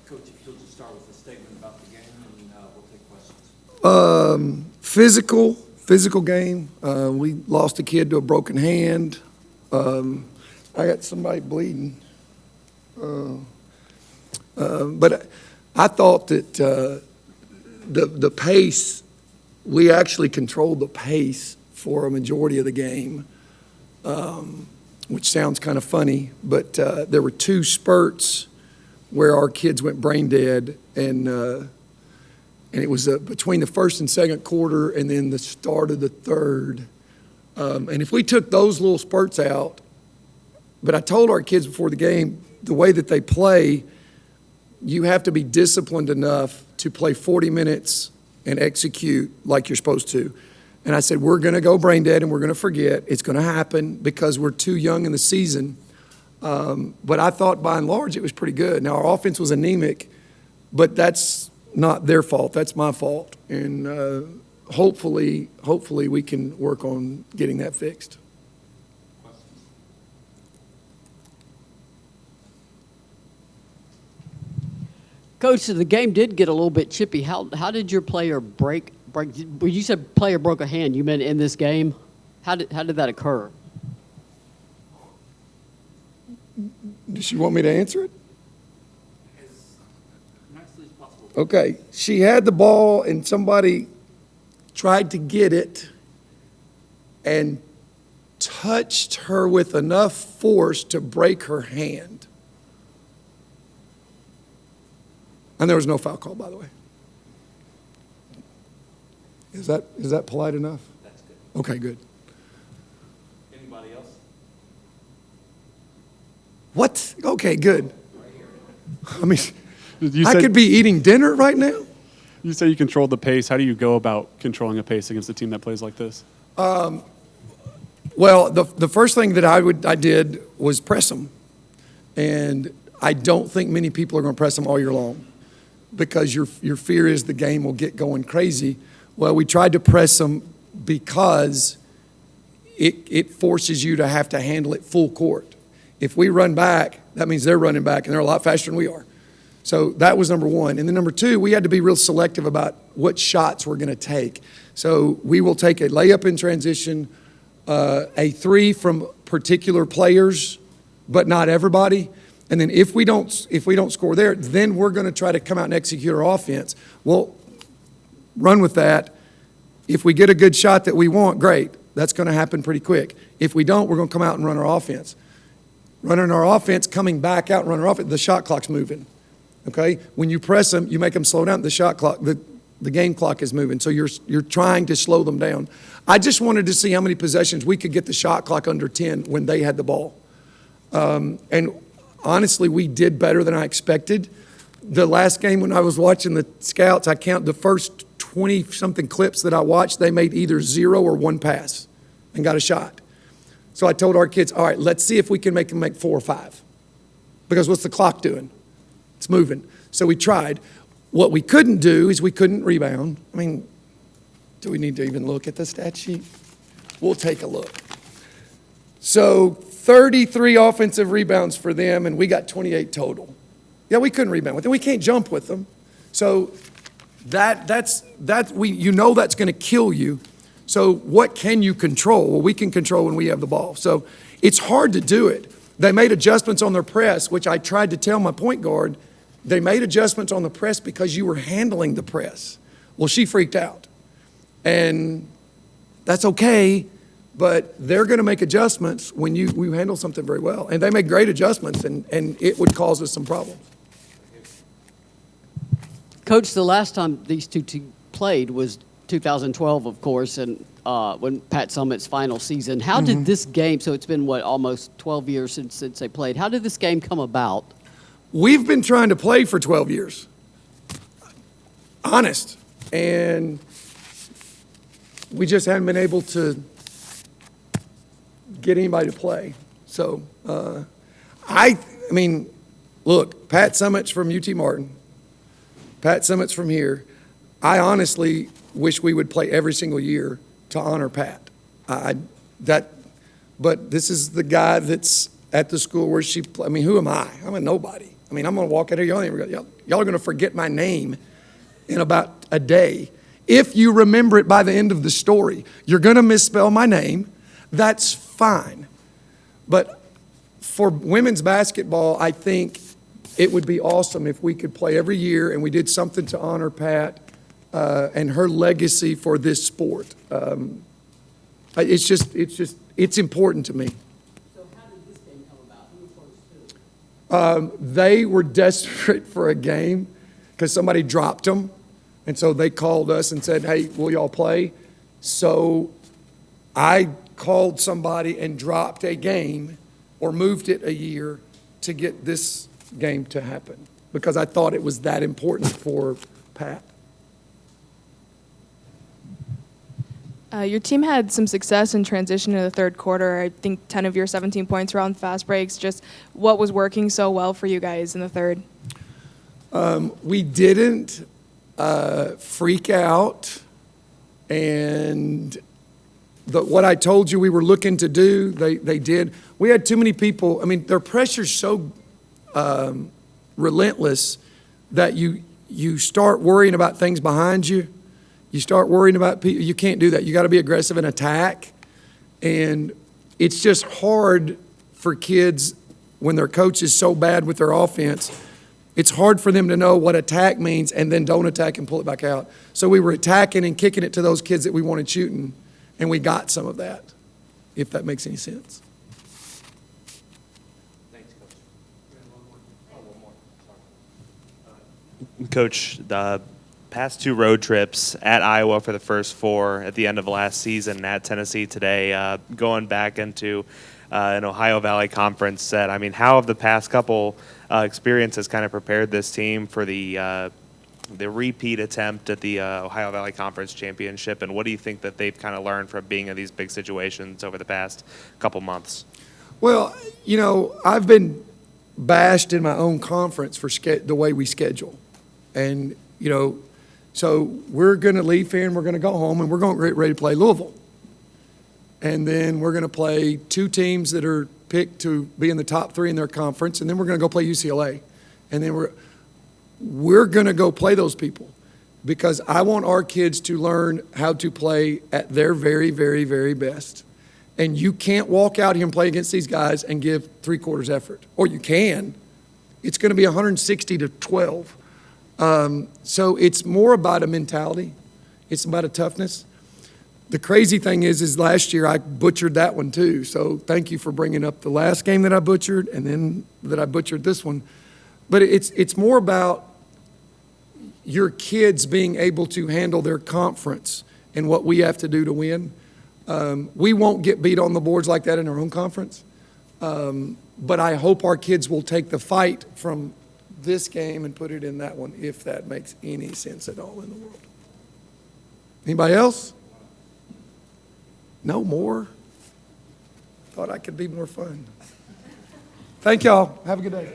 Coach, if you'll just start with a statement about the game, and we'll take questions. Physical game. We lost a kid to a broken hand. I got somebody bleeding. But I thought that the pace, we actually controlled the pace for a majority of the game, which sounds kind of funny, but there were 2 spurts where our kids went brain dead, and it was between the first and second quarter and then the start of the third. And if we took those little spurts out, but I told our kids before the game, the way that they play, you have to be disciplined enough to play 40 minutes and execute like you're supposed to. And I said, we're going to go brain dead and we're going to forget. It's going to happen because we're too young in the season. But I thought by and large it was pretty good. Now, our offense was anemic, but that's not their fault. That's my fault. And hopefully we can work on getting that fixed. Coach, the game did get a little bit chippy. How did your player break? When you said player broke a hand, you meant in this game? How did that occur? Does she want me to answer it? As nicely as possible. Okay. She had the ball and somebody tried to get it and touched her with enough force to break her hand. And there was no foul call, by the way. Is that polite enough? That's good. Okay, good. Anybody else? What? Okay, good. I mean, You I said, could be eating dinner right now. you say you controlled the pace. How do you go about controlling a pace against a team that plays like this? Well, the first thing that I did was press them. And I don't think many people are going to press them all year long because your fear is the game will get going crazy. Well, we tried to press them because it forces you to have to handle it full court. If we run back, that means they're running back, and they're a lot faster than we are. So that was number one. And then number two, we had to be real selective about what shots we're going to take. So we will take a layup in transition, a 3 from particular players, but not everybody. And then if we don't score there, then we're going to try to come out and execute our offense. Well, run with that. If we get a good shot that we want, great. That's going to happen pretty quick. If we don't, we're going to come out and run our offense. Running our offense, coming back out and running our offense, the shot clock's moving. Okay? When you press them, you make them slow down. The shot clock, the game clock is moving. So you're trying to slow them down. I just wanted to see how many possessions we could get the shot clock under 10 when they had the ball. And honestly, we did better than I expected. The last game when I was watching the scouts, I count the first 20-something clips that I watched, they made either 0 or 1 pass and got a shot. So I told our kids, all right, let's see if we can make them make 4 or 5. Because what's the clock doing? It's moving. So we tried. What we couldn't do is we couldn't rebound. I mean, do we need to even look at the stat sheet? We'll take a look. So 33 offensive rebounds for them, and we got 28 total. Yeah, we couldn't rebound with them. We can't jump with them. So that's that's going to kill you. So what can you control? Well, we can control when we have the ball. So it's hard to do it. They made adjustments on their press, which I tried to tell my point guard. They made adjustments on the press because you were handling the press. Well, she freaked out. And that's okay, but they're going to make adjustments when we handle something very well. And they make great adjustments, and it would cause us some problems. Coach, the last time these two played was 2012, of course, and when Pat Summitt's final season. How did this game, so it's been, almost 12 years since they played. How did this game come about? We've been trying to play for 12 years. Honest. And we just haven't been able to get anybody to play. So, I mean, look, Pat Summitt's from UT Martin. Pat Summitt's from here. I honestly wish we would play every single year to honor Pat. But this is the guy that's at the school where she. I mean, who am I? I'm a nobody. I mean, I'm going to walk out here. Y'all are going to forget my name in about a day. If you remember it by the end of the story, you're going to misspell my name. That's fine. But for women's basketball, I think it would be awesome if we could play every year and we did something to honor Pat and her legacy for this sport. It's important to me. So how did this game come about? Who was first to? They were desperate for a game because somebody dropped them. And so they called us and said, hey, will y'all play? So I called somebody and dropped a game or moved it a year to get this game to happen because I thought it was that important for Pat. Your team had some success in transition to the third quarter. I think 10 of your 17 points were on fast breaks. Just what was working so well for you guys in the third? We didn't freak out, and what I told you we were looking to do, they did. We had too many people. I mean, their pressure's so relentless that you start worrying about things behind you. You start worrying about people. You can't do that. You got to be aggressive and attack. And it's just hard for kids when their coach is so bad with their offense. It's hard for them to know what attack means and then don't attack and pull it back out. So we were attacking and kicking it to those kids that we wanted shooting, and we got some of that, if that makes any sense. Thanks, Coach. We have one more. Oh, one more. Sorry. Coach, the past 2 road trips at Iowa for the first 4 at the end of last season, at Tennessee today, going back into an Ohio Valley Conference set. I mean, how have the past couple experiences kind of prepared this team for the repeat attempt at the Ohio Valley Conference Championship, and what do you think that they've kind of learned from being in these big situations over the past couple months? Well, you know, I've been bashed in my own conference for the way we schedule. And, you know, so we're going to leave here and we're going to go home and we're going to get ready to play Louisville. And then we're going to play 2 teams that are picked to be in the top 3 in their conference, and then we're going to go play UCLA. And then we're going to go play those people because I want our kids to learn how to play at their very, very, very best. And you can't walk out here and play against these guys and give 3/4 effort. Or you can. It's going to be 160 to 12. So it's more about a mentality. It's about a toughness. The crazy thing is last year I butchered that one too. So thank you for bringing up the last game that I butchered and then that I butchered this one. But it's more about your kids being able to handle their conference and what we have to do to win. We won't get beat on the boards like that in our own conference. But I hope our kids will take the fight from this game and put it in that one, if that makes any sense at all in the world. Anybody else? No more? Thought I could be more fun. Thank y'all. Have a good day.